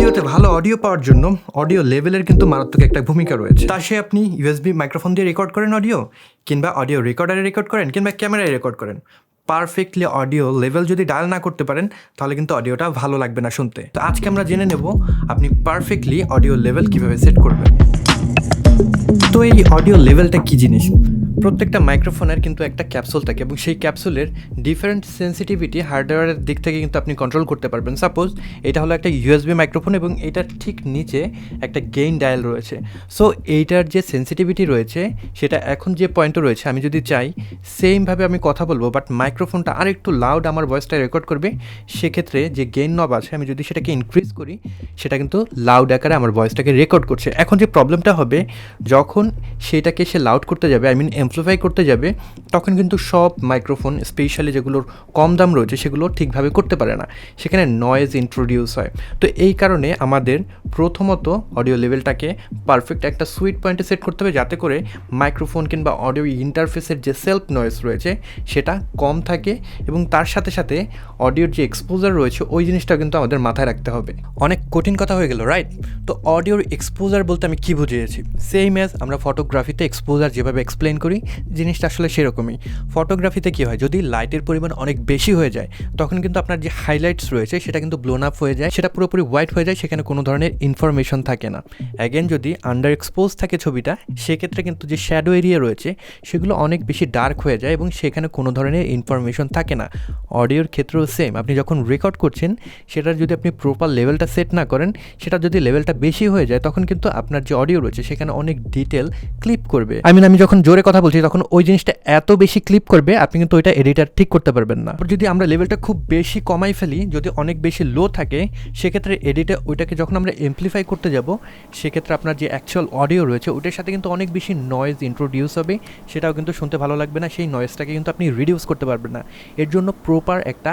ভিডিওতে ভালো অডিও পাওয়ার জন্য অডিও লেভেলের কিন্তু মারাত্মক একটা ভূমিকা রয়েছে। তা সে আপনি ইউএসবি মাইক্রোফোন দিয়ে রেকর্ড করেন অডিও, কিংবা অডিও রেকর্ডারে রেকর্ড করেন, কিংবা ক্যামেরায় রেকর্ড করেন, পারফেক্টলি অডিও লেভেল যদি ডায়াল না করতে পারেন তাহলে কিন্তু অডিওটা ভালো লাগবে না শুনতে। তো আজকে আমরা জেনে নেব আপনি পারফেক্টলি অডিও লেভেল কীভাবে সেট করবেন। তো এই অডিও লেভেলটা কী জিনিস? প্রত্যেকটা মাইক্রোফোনের কিন্তু একটা ক্যাপসুল থাকে এবং সেই ক্যাপসুলের ডিফারেন্ট সেন্সিটিভিটি হার্ডওয়্যারের দিক থেকে কিন্তু আপনি কন্ট্রোল করতে পারবেন। সাপোজ এটা হলো একটা ইউএসবি মাইক্রোফোন এবং এটার ঠিক নিচে একটা গেইন ডায়াল রয়েছে। সো এইটার যে সেন্সিটিভিটি রয়েছে সেটা এখন যে পয়েন্টে রয়েছে, আমি যদি চাই সেমভাবে আমি কথা বলবো বাট মাইক্রোফোনটা আর একটু লাউড আমার ভয়েসটা রেকর্ড করবে, সেক্ষেত্রে যে গেইন নব আছে আমি যদি সেটাকে ইনক্রিজ করি সেটা কিন্তু লাউড আকারে আমার ভয়েসটাকে রেকর্ড করছে। এখন যে প্রবলেমটা হবে, যখন সেটাকে সে লাউড করতে যাবে, আই মিন অ্যাম্প্লিফাই করতে যাবে, তখন কিন্তু সব মাইক্রোফোন স্পেশালি যেগুলোর কম দাম রয়েছে সেগুলো ঠিকভাবে করতে পারে না, সেখানে নয়েজ ইন্ট্রোডিউস হয়। তো এই কারণে আমাদের প্রথমত অডিও লেভেলটাকে পারফেক্ট একটা সুইট পয়েন্টে সেট করতে হবে, যাতে করে মাইক্রোফোন কিংবা অডিও ইন্টারফেসের যে সেলফ নয়েজ রয়েছে সেটা কম থাকে এবং তার সাথে সাথে অডিওর যে এক্সপোজার রয়েছে ওই জিনিসটা কিন্তু আমাদের মাথায় রাখতে হবে। অনেক কঠিন কথা হয়ে গেল, রাইট? তো অডিওর এক্সপোজার বলতে আমি কী বুঝিয়েছি? সেম অ্যাজ আমরা ফটোগ্রাফিতে এক্সপোজার যেভাবে এক্সপ্লেন করি, জিনিসটা আসলে সেরকমই। ফটোগ্রাফিতে কী হয়, যদি লাইটের পরিমাণ অনেক বেশি হয়ে যায় তখন কিন্তু আপনার যে হাইলাইটস রয়েছে সেটা কিন্তু ব্লোন আপ হয়ে যায়, সেটা পুরোপুরি হোয়াইট হয়ে যায়, সেখানে কোনো ধরনের ইনফরমেশন থাকে না। অ্যাগেন যদি আন্ডার এক্সপোজ থাকে ছবিটা, সেক্ষেত্রে কিন্তু যে শ্যাডো এরিয়া রয়েছে সেগুলো অনেক বেশি ডার্ক হয়ে যায় এবং সেখানে কোনো ধরনের ইনফরমেশন থাকে না। অডিওর ক্ষেত্রেও সেম, আপনি যখন রেকর্ড করছেন সেটার যদি আপনি প্রপার লেভেলটা সেট না করেন, সেটা যদি লেভেলটা বেশি হয়ে যায় তখন কিন্তু আপনার যে অডিও রয়েছে সেখানে অনেক ডিটেল ক্লিপ করবে। আমি যখন জোরে কথা বলছি তখন ওই জিনিসটা এত বেশি ক্লিপ করবে আপনি কিন্তু ওইটা এডিটার ঠিক করতে পারবেন না। যদি আমরা লেভেলটা খুব বেশি কমাই ফেলি, যদি অনেক বেশি লো থাকে, সেক্ষেত্রে এডিটে ওইটাকে যখন আমরা এমপ্লিফাই করতে যাব সেক্ষেত্রে আপনার যে অ্যাকচুয়াল অডিও রয়েছে ওইটার সাথে কিন্তু অনেক বেশি নয়েজ ইন্ট্রোডিউস হবে, সেটাও কিন্তু শুনতে ভালো লাগবে না, সেই নয়েজটাকে কিন্তু আপনি রিডিউস করতে পারবেন না। এর জন্য প্রপার একটা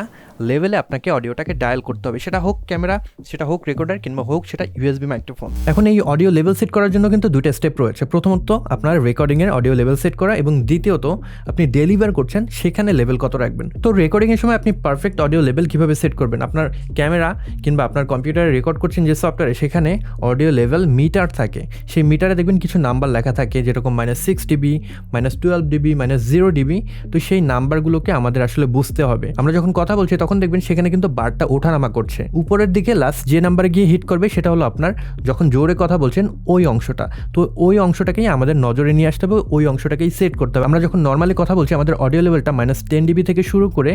লেভেলে আপনাকে অডিওটাকে ডায়াল করতে হবে, সেটা হোক ক্যামেরা, সেটা হোক রেকর্ডার, কিংবা হোক সেটা ইউএসবি মাইক্রোফোন। এখন এই অডিও লেভেল সেট করার জন্য কিন্তু দুটো স্টেপ রয়েছে। প্রথমত আপনার রেকর্ডিংয়ের অডিও লেভেল সেট করা এবং দ্বিতীয়ত আপনি ডেলিভার করছেন সেখানে লেভেল কত রাখবেন। তো রেকর্ডিংয়ের সময় আপনি পারফেক্ট অডিও লেভেল কীভাবে সেট করবেন? আপনার ক্যামেরা কিংবা আপনার কম্পিউটারে রেকর্ড করছেন যে সফটওয়্যারে, সেখানে অডিও লেভেল মিটার থাকে। সেই মিটারে দেখবেন কিছু নাম্বার লেখা থাকে, যেরকম -6 dB, -12 dB, -0 dB। তো সেই নাম্বারগুলোকে আমাদের আসলে বুঝতে হবে। আমরা যখন কথা বলছি তখন দেখবেন সেখানে কিন্তু বারটা ওঠানামা করছে। উপরের দিকে লাস্ট যে নাম্বারে গিয়ে হিট করবে সেটা হলো আপনার যখন জোরে কথা বলছেন ওই অংশটা। তো ওই অংশটাকেই আমাদের নজরে নিয়ে আসতে হবে, ওই অংশটাকেই সেট করতে হবে। আমরা যখন নর্মালি কথা বলছি আমাদের অডিও লেভেলটা -10 dB থেকে শুরু করে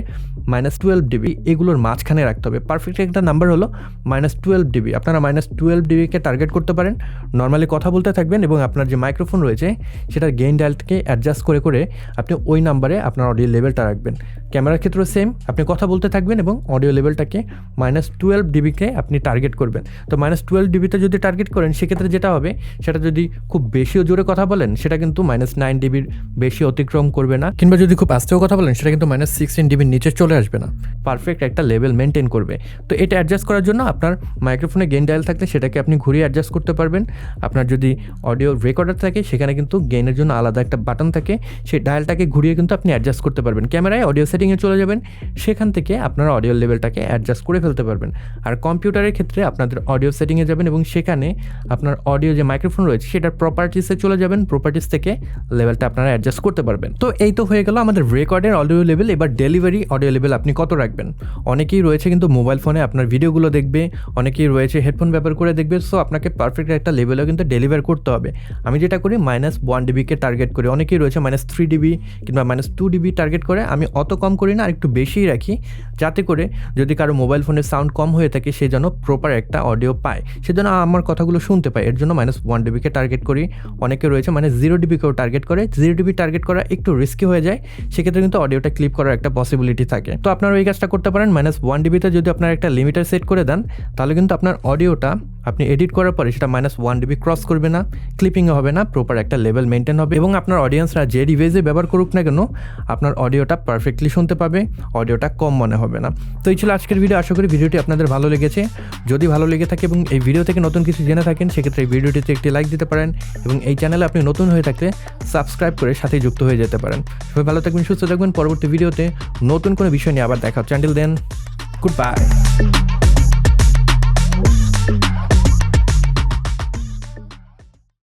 -12 dB এগুলোর মাঝখানে রাখতে হবে। পারফেক্ট একটা নাম্বার হলো -12 dB। আপনারা -12 dBকে টার্গেট করতে পারেন, নর্মালি কথা বলতে থাকবেন এবং আপনার যে মাইক্রোফোন রয়েছে সেটার গেইন ডায়ালকে অ্যাডজাস্ট করে করে আপনি ওই নাম্বারে আপনার অডিও লেভেলটা রাখবেন। ক্যামেরার ক্ষেত্রেও সেম, আপনি কথা বলতে থাকবেন এবং অডিও লেভেলটাকে -12 dBকে আপনি টার্গেট করবেন। তো -12 dBতে যদি টার্গেট করেন সেক্ষেত্রে যেটা হবে, সেটা যদি খুব বেশিও জোরে কথা বলেন সেটা কিন্তু -9 dBর বেশি অতিক্রম করবে না, কিংবা যদি খুব আস্তেও কথা বলেন সেটা কিন্তু -16 dBর নিচে চলে আসবে না, পারফেক্ট একটা লেভেল মেনটেন করবে। তো এটা অ্যাডজাস্ট করার জন্য আপনার মাইক্রোফোনে গেইন ডায়াল থাকলে সেটাকে আপনি ঘুরিয়ে অ্যাডজাস্ট করতে পারবেন। আপনার যদি অডিও রেকর্ডার থাকে সেখানে কিন্তু গেইনের জন্য আলাদা একটা বাটন থাকে, সেই ডায়ালটাকে ঘুরিয়ে কিন্তু আপনি অ্যাডজাস্ট করতে পারবেন। ক্যামেরায় অডিও সেটিংয়ে চলে যাবেন, সেখান থেকে আপনারা অডিও লেভেলটাকে অ্যাডজাস্ট করে ফেলতে পারবেন। আর কম্পিউটারের ক্ষেত্রে আপনাদের অডিও সেটিংয়ে যাবেন এবং সেখানে আপনার অডিও যে মাইক্রোফোন রয়েছে সেটার প্রপার্টিসে চলে যাবেন, প্রপার্টিস থেকে লেভেলটা আপনারা অ্যাডজাস্ট করতে পারবেন। তো এই তো হয়ে গেল আমাদের রেকর্ডের অডিও লেভেল। এবার ডেলিভারি অডিও লেভেল আপনি কত রাখবেন? অনেকেই রয়েছে কিন্তু মোবাইল ফোনে আপনার ভিডিওগুলো দেখবে, অনেকেই রয়েছে হেডফোন ব্যবহার করে দেখবে। সো আপনাকে পারফেক্ট একটা লেভেলও কিন্তু ডেলিভার করতে হবে। আমি যেটা করি -1 dBকে টার্গেট করি, অনেকেই রয়েছে -3 dB কিংবা -2 dB টার্গেট করে। আমি অত কম করি না, আর একটু বেশিই রাখি, যাতে করে যদি কারো মোবাইল ফোনের সাউন্ড কম হয়ে থাকে সে যেন প্রপার একটা অডিও পায়, সেজন্য আমার কথাগুলো শুনতে পায়। এর জন্য -1 dBকে টার্গেট করি। অনেকে রয়েছে -0 dBকেও টার্গেট করে। 0 dB টার্গেট করা একটু রিস্কি হয়ে যায়, সেক্ষেত্রে কিন্তু অডিওটা ক্লিপ করার একটা পসিবিলিটি থাকে। তো আপনারা ওই কাজটা করতে পারেন। -1 dBতে যদি আপনার একটা লিমিটার সেট করে দেন তাহলে কিন্তু আপনার অডিওটা আপনি এডিট করার পরে সেটা -1 dB ক্রস করবে না, ক্লিপিংও হবে না, প্রপার একটা লেভেল মেনটেন হবে এবং আপনার অডিয়েন্সরা যে ডিভাইসে ব্যবহার করুক না কেন আপনার অডিওটা পারফেক্টলি শুনতে পাবে, অডিওটা কম মনে হবে না। তো এই ছিল আজকের ভিডিও। আশা করি ভিডিওটি আপনাদের ভালো লেগেছে। যদি ভালো লেগে থাকে এবং এই ভিডিও থেকে নতুন কিছু জেনে থাকেন সেক্ষেত্রে এই ভিডিওটিতে একটি লাইক দিতে পারেন এবং এই চ্যানেলে আপনি নতুন হয়ে থাকলে সাবস্ক্রাইব করে সাথে যুক্ত হয়ে যেতে পারেন। সবাই ভালো থাকবেন, সুস্থ থাকবেন। পরবর্তী ভিডিওতে নতুন কোনো বিষয় নিয়ে আবার দেখা হচ্ছে। Until then, good by.